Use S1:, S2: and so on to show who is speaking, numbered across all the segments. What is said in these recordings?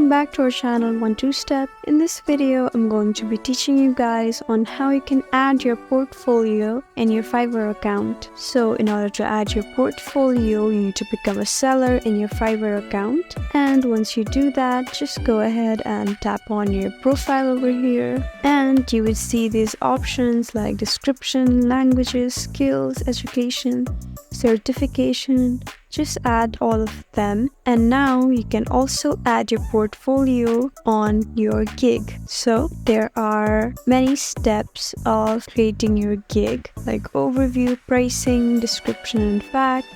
S1: Welcome back to our channel 1-2-Step. In this video, I'm going to be teaching you guys on how you can add your portfolio in your Fiverr account. So in order to add your portfolio, you need to become a seller in your Fiverr account. And once you do that, just go ahead and tap on your profile over here. And you will see these options like description, languages, skills, education, certification. Just add all of them, and now you can also add your portfolio on your gig. So there are many steps of creating your gig, like overview, pricing, description and fact,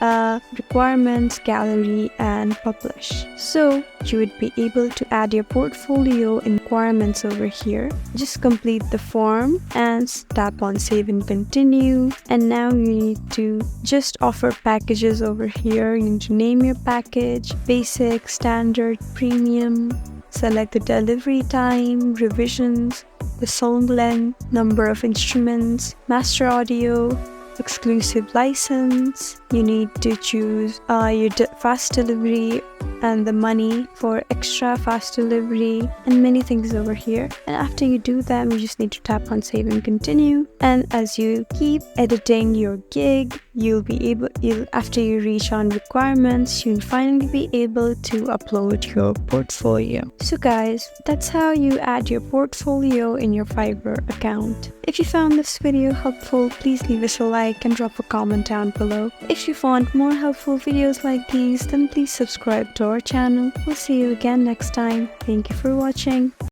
S1: requirements, gallery, and publish. So you would be able to add your portfolio in requirements over here. Just complete the form and tap on save and continue. And now you need to just offer packages over here. You need to name your package, basic, standard, premium, select the delivery time, revisions, the song length, number of instruments, master audio, exclusive license. You need to choose your fast delivery and the money for extra fast delivery and many things over here. And after you do them, you just need to tap on save and continue. And as you keep editing your gig, after you reach on requirements, you'll finally be able to upload your portfolio. So guys, that's how you add your portfolio in your Fiverr account. If you found this video helpful, please leave us a like and drop a comment down below. If you want more helpful videos like these, then please subscribe to our channel. We'll see you again next time. Thank you for watching.